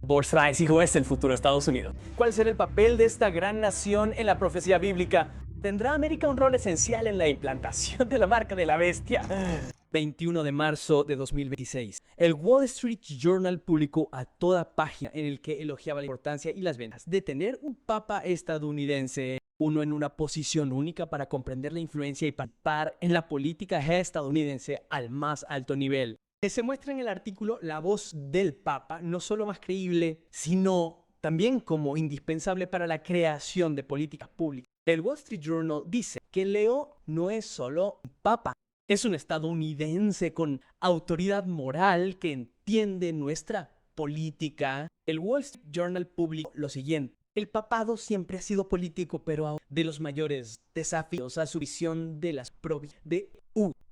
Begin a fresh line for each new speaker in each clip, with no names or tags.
Borsáis, hijo, es el futuro de Estados Unidos. ¿Cuál será el papel de esta gran nación en la profecía bíblica? ¿Tendrá América un rol esencial en la implantación de la marca de la bestia? 21 de marzo de 2026. El Wall Street Journal publicó a toda página en el que elogiaba la importancia y las ventas de tener un papa estadounidense, uno en una posición única para comprender la influencia y participar en la política estadounidense al más alto nivel. Se muestra en el artículo la voz del papa, no solo más creíble, sino también como indispensable para la creación de políticas públicas. El Wall Street Journal dice que Leo no es solo un papa, es un estadounidense con autoridad moral que entiende nuestra política. El Wall Street Journal publicó lo siguiente: el papado siempre ha sido político, pero ahora de los mayores desafíos a su visión de las provincias de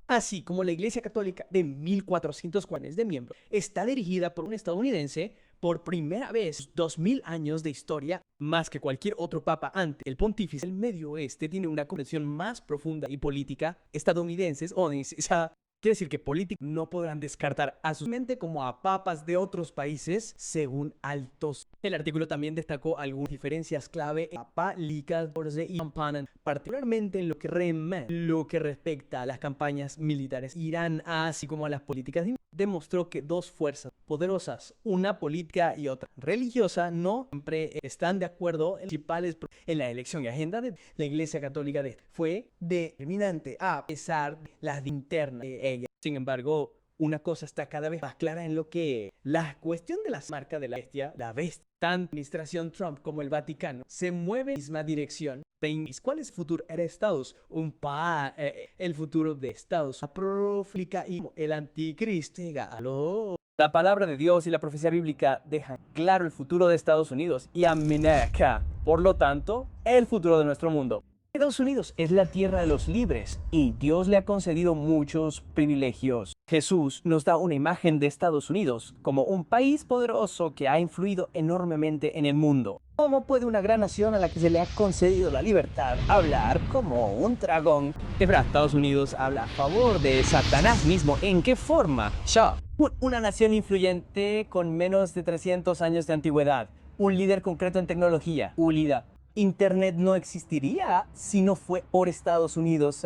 así como la Iglesia Católica de 1440 de miembros está dirigida por un estadounidense. Por primera vez, 2000 años de historia, más que cualquier otro papa antes, el pontífice del Medio Oeste tiene una comprensión más profunda y política estadounidenses, quiere decir que políticos no podrán descartar a su mente como a papas de otros países según altos. El artículo también destacó algunas diferencias clave en Papa Lica y Campanan, particularmente en lo que respecta a las campañas militares Irán, así como a las políticas. Demostró que dos fuerzas poderosas, una política y otra religiosa, no siempre están de acuerdo en la elección y agenda de la Iglesia Católica. Fue determinante a pesar de las internas de ella. Sin embargo, una cosa está cada vez más clara en lo que la cuestión de la marca de la bestia, tanto la administración Trump como el Vaticano se mueven en la misma dirección. ¿Cuál es el futuro de Estados? El futuro de Estados. La profética y el anticristo. La palabra de Dios y la profecía bíblica dejan claro el futuro de Estados Unidos y América. Por lo tanto, el futuro de nuestro mundo. Estados Unidos es la tierra de los libres y Dios le ha concedido muchos privilegios. Jesús nos da una imagen de Estados Unidos como un país poderoso que ha influido enormemente en el mundo. ¿Cómo puede una gran nación a la que se le ha concedido la libertad hablar como un dragón? Estados Unidos habla a favor de Satanás mismo. ¿En qué forma? Una nación influyente con menos de 300 años de antigüedad. Un líder concreto en tecnología. Internet no existiría si no fue por Estados Unidos.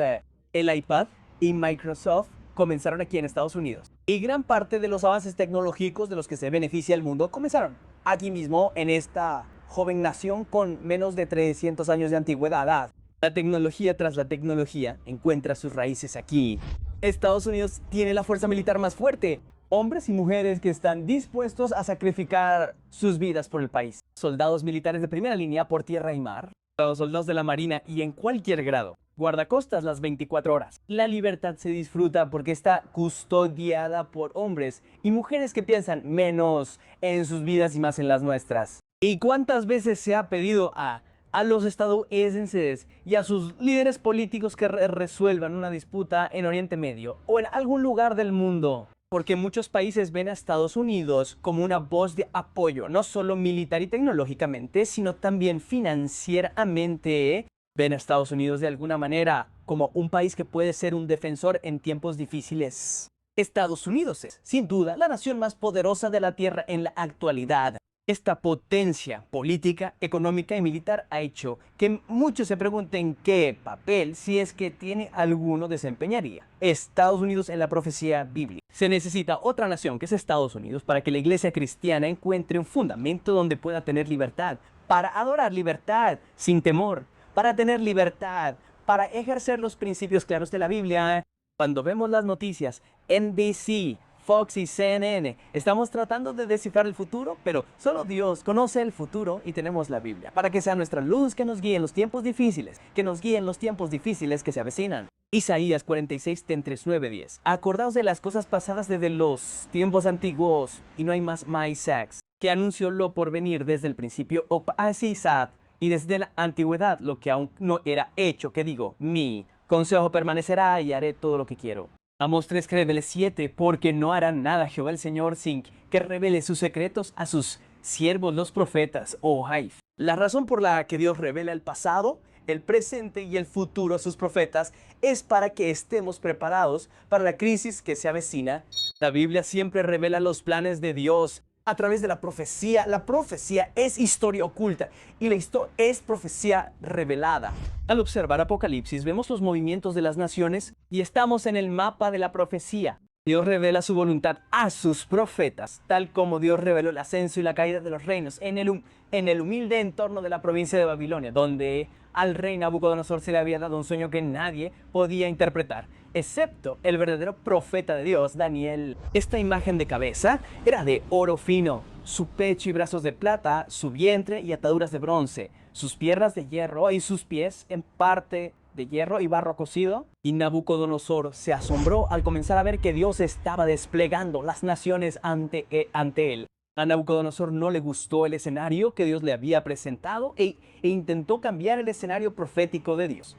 El iPad y Microsoft comenzaron aquí en Estados Unidos. Y gran parte de los avances tecnológicos de los que se beneficia el mundo comenzaron aquí mismo, en esta joven nación con menos de 300 años de antigüedad. La tecnología tras la tecnología encuentra sus raíces aquí. Estados Unidos tiene la fuerza militar más fuerte. Hombres y mujeres que están dispuestos a sacrificar sus vidas por el país. Soldados militares de primera línea por tierra y mar. Soldados de la marina y en cualquier grado. Guardacostas las 24 horas. La libertad se disfruta porque está custodiada por hombres y mujeres que piensan menos en sus vidas y más en las nuestras. ¿Y cuántas veces se ha pedido a los estadounidenses y a sus líderes políticos que resuelvan una disputa en Oriente Medio o en algún lugar del mundo? Porque muchos países ven a Estados Unidos como una voz de apoyo, no solo militar y tecnológicamente, sino también financieramente. Ven a Estados Unidos de alguna manera como un país que puede ser un defensor en tiempos difíciles. Estados Unidos es, sin duda, la nación más poderosa de la Tierra en la actualidad. Esta potencia política, económica y militar ha hecho que muchos se pregunten qué papel, si es que tiene alguno, desempeñaría Estados Unidos en la profecía bíblica. Se necesita otra nación, que es Estados Unidos, para que la iglesia cristiana encuentre un fundamento donde pueda tener libertad, para adorar libertad sin temor, para tener libertad, para ejercer los principios claros de la Biblia. Cuando vemos las noticias, NBC, Fox y CNN, estamos tratando de descifrar el futuro, pero solo Dios conoce el futuro y tenemos la Biblia para que sea nuestra luz que nos guíe en los tiempos difíciles, que se avecinan. Isaías 46, 9-10. Acordaos de las cosas pasadas desde los tiempos antiguos, y no hay más Isaacs, que anunció lo por venir desde el principio, y desde la antigüedad lo que aún no era hecho, que digo, mi consejo permanecerá y haré todo lo que quiero. Amos 3 que revele 7, porque no hará nada Jehová el Señor sin que revele sus secretos a sus siervos los profetas. La razón por la que Dios revela el pasado, el presente y el futuro a sus profetas es para que estemos preparados para la crisis que se avecina. La Biblia siempre revela los planes de Dios a través de la profecía. La profecía es historia oculta y la historia es profecía revelada. Al observar Apocalipsis vemos los movimientos de las naciones y estamos en el mapa de la profecía. Dios revela su voluntad a sus profetas, tal como Dios reveló el ascenso y la caída de los reinos en el humilde entorno de la provincia de Babilonia, donde al rey Nabucodonosor se le había dado un sueño que nadie podía interpretar, excepto el verdadero profeta de Dios, Daniel. Esta imagen de cabeza era de oro fino, su pecho y brazos de plata, su vientre y ataduras de bronce, sus piernas de hierro y sus pies en parte de hierro y barro cocido. Y Nabucodonosor se asombró al comenzar a ver que Dios estaba desplegando las naciones ante él. A Nabucodonosor no le gustó el escenario que Dios le había presentado e intentó cambiar el escenario profético de Dios.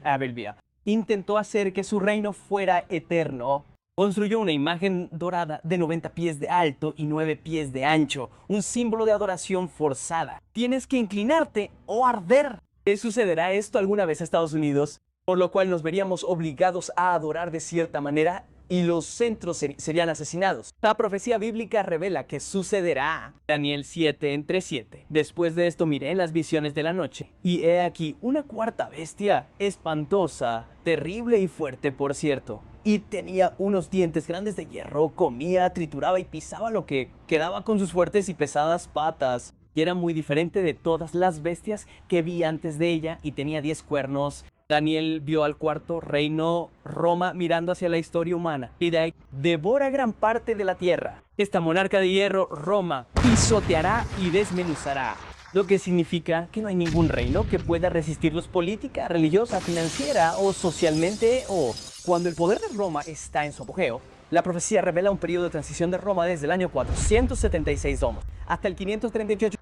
Intentó hacer que su reino fuera eterno. Construyó una imagen dorada de 90 pies de alto y 9 pies de ancho, un símbolo de adoración forzada. Tienes que inclinarte o arder. ¿Qué sucederá esto alguna vez a Estados Unidos? Por lo cual nos veríamos obligados a adorar de cierta manera y los centros serían asesinados. La profecía bíblica revela que sucederá. Daniel 7, entre 7. Después de esto miré en las visiones de la noche, y he aquí una cuarta bestia, espantosa, terrible y fuerte, por cierto. Y tenía unos dientes grandes de hierro, comía, trituraba y pisaba lo que quedaba con sus fuertes y pesadas patas. Y era muy diferente de todas las bestias que vi antes de ella, y tenía 10 cuernos. Daniel vio al cuarto reino, Roma, mirando hacia la historia humana, y de ahí devora gran parte de la tierra. Esta monarca de hierro, Roma, pisoteará y desmenuzará, lo que significa que no hay ningún reino que pueda resistirlos política, religiosa, financiera o socialmente. O cuando el poder de Roma está en su apogeo, la profecía revela un periodo de transición de Roma desde el año 476 hasta el 538.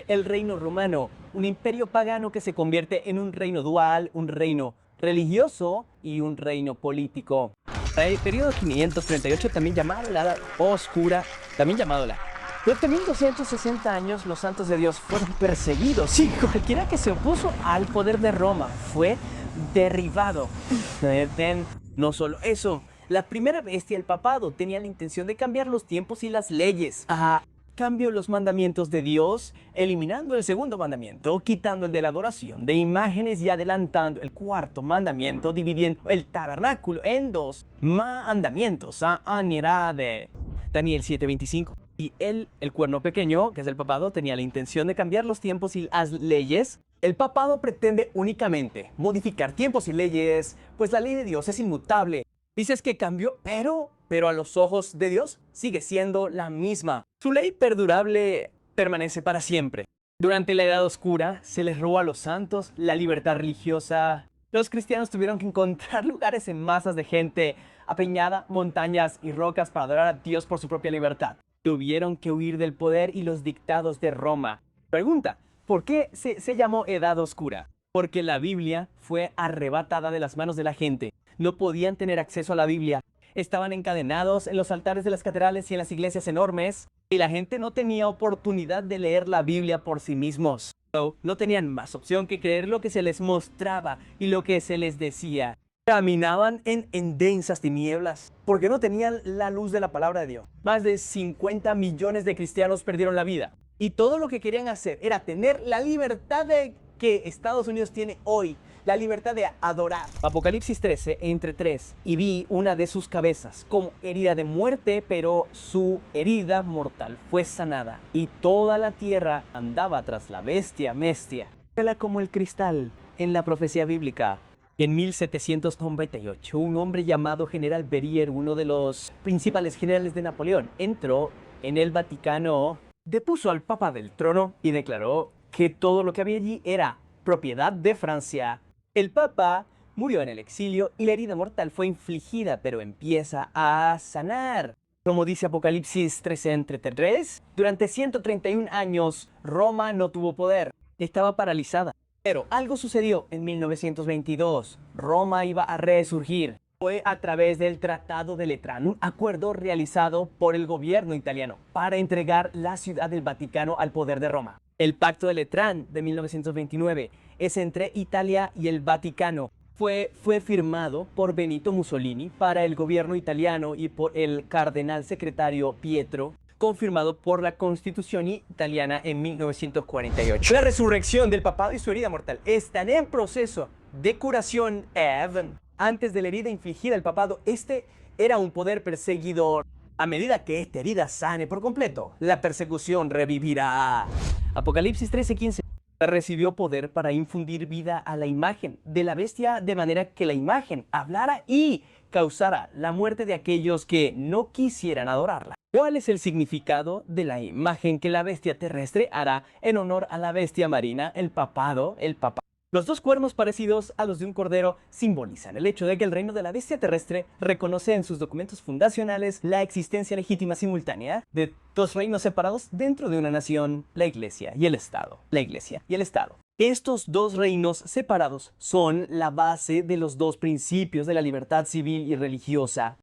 El reino romano, un imperio pagano que se convierte en un reino dual, un reino religioso y un reino político. El periodo 538, también llamado la Edad Oscura, Durante 1260 años los santos de Dios fueron perseguidos y cualquiera que se opuso al poder de Roma fue derribado. No solo eso, la primera bestia, el papado, tenía la intención de cambiar los tiempos y las leyes. Cambio los mandamientos de Dios, eliminando el segundo mandamiento, quitando el de la adoración de imágenes y adelantando el cuarto mandamiento, dividiendo el tabernáculo en 2 mandamientos. De Daniel 7:25. Y el cuerno pequeño, que es el papado, tenía la intención de cambiar los tiempos y las leyes. El papado pretende únicamente modificar tiempos y leyes, pues la ley de Dios es inmutable. Dices que cambió, pero a los ojos de Dios sigue siendo la misma. Su ley perdurable permanece para siempre. Durante la Edad Oscura se les robó a los santos la libertad religiosa. Los cristianos tuvieron que encontrar lugares en masas de gente apeñada, montañas y rocas para adorar a Dios por su propia libertad. Tuvieron que huir del poder y los dictados de Roma. Pregunta, ¿por qué se llamó Edad Oscura? Porque la Biblia fue arrebatada de las manos de la gente. No podían tener acceso a la Biblia. Estaban encadenados en los altares de las catedrales y en las iglesias enormes, y la gente no tenía oportunidad de leer la Biblia por sí mismos. No tenían más opción que creer lo que se les mostraba y lo que se les decía. Caminaban en densas tinieblas, porque no tenían la luz de la palabra de Dios. Más de 50 millones de cristianos perdieron la vida, y todo lo que querían hacer era tener la libertad que Estados Unidos tiene hoy. La libertad de adorar. Apocalipsis 13, entre 3. Y vi una de sus cabezas como herida de muerte, pero su herida mortal fue sanada. Y toda la tierra andaba tras la bestia. Era como el cristal en la profecía bíblica. En 1798, un hombre llamado General Berryer, uno de los principales generales de Napoleón, entró en el Vaticano, depuso al Papa del trono y declaró que todo lo que había allí era propiedad de Francia. El Papa murió en el exilio y la herida mortal fue infligida, pero empieza a sanar. Como dice Apocalipsis 13, entre 3, durante 131 años Roma no tuvo poder, estaba paralizada. Pero algo sucedió en 1922, Roma iba a resurgir. Fue a través del Tratado de Letrán, un acuerdo realizado por el gobierno italiano para entregar la ciudad del Vaticano al poder de Roma. El Pacto de Letrán de 1929 es entre Italia y el Vaticano. Fue firmado por Benito Mussolini para el gobierno italiano y por el cardenal secretario Pietro confirmado por la Constitución italiana en 1948. La resurrección del papado y su herida mortal están en proceso de curación. Antes de la herida infligida al papado, este era un poder perseguidor. A medida que esta herida sane por completo, la persecución revivirá. Apocalipsis 13:15. Recibió poder para infundir vida a la imagen de la bestia, de manera que la imagen hablara y causara la muerte de aquellos que no quisieran adorarla. ¿Cuál es el significado de la imagen que la bestia terrestre hará en honor a la bestia marina, el papado? Los dos cuernos parecidos a los de un cordero simbolizan el hecho de que el reino de la bestia terrestre reconoce en sus documentos fundacionales la existencia legítima simultánea de dos reinos separados dentro de una nación, la Iglesia y el Estado. Estos dos reinos separados son la base de los dos principios de la libertad civil y religiosa.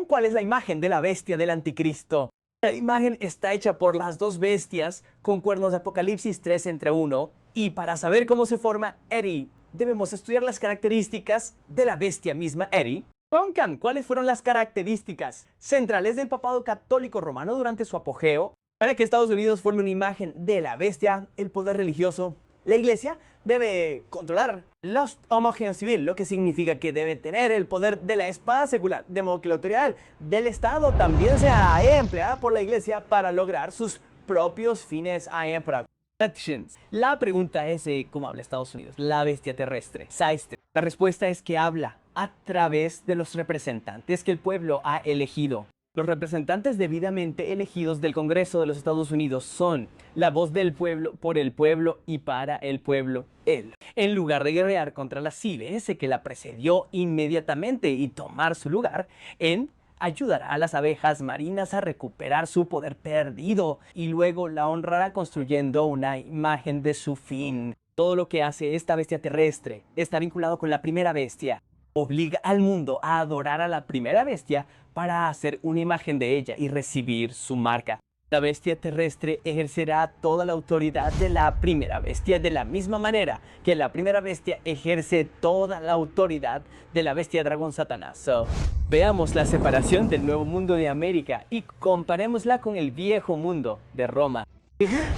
¿Cuál es la imagen de la bestia del anticristo? La imagen está hecha por las dos bestias con cuernos de Apocalipsis 3:1. Y para saber cómo se forma Eri, debemos estudiar las características de la bestia misma Eri. ¿Cuáles fueron las características centrales del papado católico romano durante su apogeo? Para que Estados Unidos forme una imagen de la bestia, el poder religioso, la Iglesia debe controlar la homogénea civil, lo que significa que debe tener el poder de la espada secular, de modo que la autoridad del Estado también sea empleada por la Iglesia para lograr sus propios fines. La pregunta es ¿cómo habla Estados Unidos? La bestia terrestre. La respuesta es que habla a través de los representantes que el pueblo ha elegido. Los representantes debidamente elegidos del Congreso de los Estados Unidos son la voz del pueblo, por el pueblo y para el pueblo. Él, en lugar de guerrear contra la CBS que la precedió inmediatamente y tomar su lugar, ayudará a las abejas marinas a recuperar su poder perdido y luego la honrará construyendo una imagen de su fin. Todo lo que hace esta bestia terrestre está vinculado con la primera bestia. Obliga al mundo a adorar a la primera bestia para hacer una imagen de ella y recibir su marca. La bestia terrestre ejercerá toda la autoridad de la primera bestia de la misma manera que la primera bestia ejerce toda la autoridad de la bestia dragón Satanás. Veamos la separación del nuevo mundo de América y comparémosla con el viejo mundo de Roma.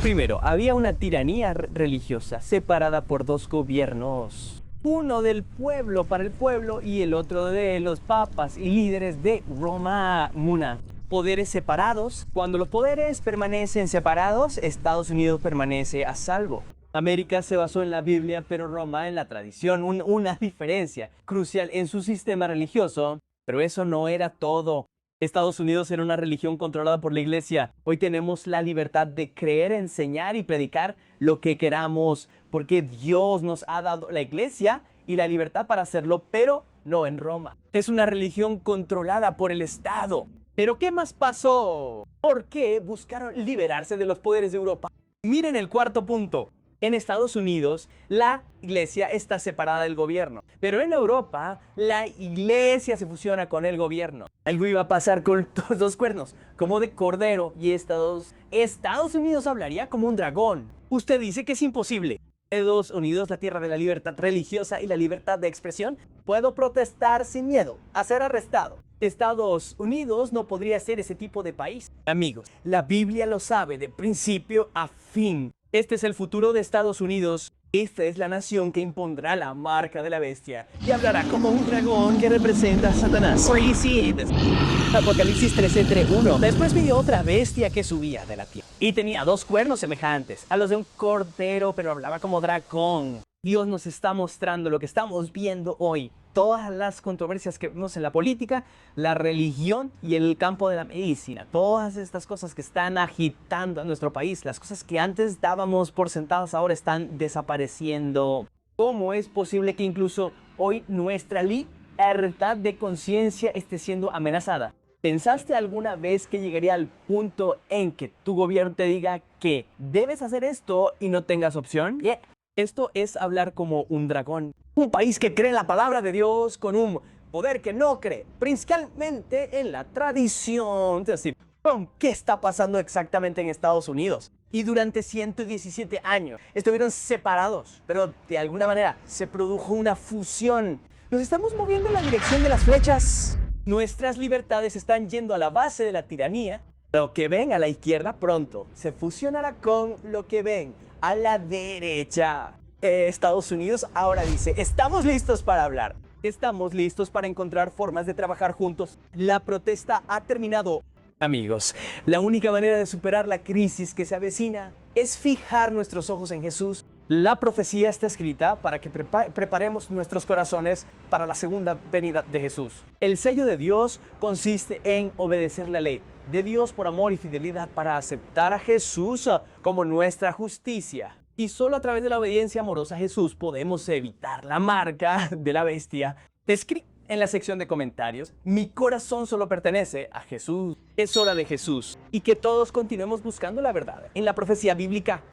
Primero, había una tiranía religiosa separada por dos gobiernos. Uno del pueblo para el pueblo y el otro de los papas y líderes de Roma Muna. Poderes separados. Cuando los poderes permanecen separados, Estados Unidos permanece a salvo. América se basó en la Biblia, pero Roma en la tradición. Una diferencia crucial en su sistema religioso, pero eso no era todo. Estados Unidos era una religión controlada por la Iglesia. Hoy tenemos la libertad de creer, enseñar y predicar lo que queramos, porque Dios nos ha dado la Iglesia y la libertad para hacerlo, pero no en Roma. Es una religión controlada por el Estado. ¿Pero qué más pasó? ¿Por qué buscaron liberarse de los poderes de Europa? Miren el cuarto punto. En Estados Unidos, la Iglesia está separada del gobierno. Pero en Europa, la Iglesia se fusiona con el gobierno. Algo iba a pasar con los dos cuernos, como de cordero, y Estados Unidos hablaría como un dragón. Usted dice que es imposible. Estados Unidos, la tierra de la libertad religiosa y la libertad de expresión. Puedo protestar sin miedo a ser arrestado. Estados Unidos no podría ser ese tipo de país. Amigos, la Biblia lo sabe de principio a fin. Este es el futuro de Estados Unidos. Esta es la nación que impondrá la marca de la bestia y hablará como un dragón que representa a Satanás. Apocalipsis 13:1. Después vi otra bestia que subía de la tierra y tenía dos cuernos semejantes a los de un cordero, pero hablaba como dragón. Dios nos está mostrando lo que estamos viendo hoy. Todas las controversias que vemos en la política, la religión y el campo de la medicina. Todas estas cosas que están agitando a nuestro país. Las cosas que antes dábamos por sentadas ahora están desapareciendo. ¿Cómo es posible que incluso hoy nuestra libertad de conciencia esté siendo amenazada? ¿Pensaste alguna vez que llegaría al punto en que tu gobierno te diga que debes hacer esto y no tengas opción? Esto es hablar como un dragón. Un país que cree en la palabra de Dios con un poder que no cree, principalmente en la tradición. Es decir, ¿qué está pasando exactamente en Estados Unidos? Y durante 117 años estuvieron separados, pero de alguna manera se produjo una fusión. Nos estamos moviendo en la dirección de las flechas. Nuestras libertades están yendo a la base de la tiranía Lo que ven a la izquierda pronto se fusionará con lo que ven a la derecha. Estados Unidos ahora dice, estamos listos para hablar. Estamos listos para encontrar formas de trabajar juntos. La protesta ha terminado. Amigos, la única manera de superar la crisis que se avecina es fijar nuestros ojos en Jesús. La profecía está escrita para que preparemos nuestros corazones para la segunda venida de Jesús. El sello de Dios consiste en obedecer la ley de Dios por amor y fidelidad para aceptar a Jesús como nuestra justicia. Y solo a través de la obediencia amorosa a Jesús podemos evitar la marca de la bestia. Escribe en la sección de comentarios, mi corazón solo pertenece a Jesús. Es hora de Jesús y que todos continuemos buscando la verdad en la profecía bíblica.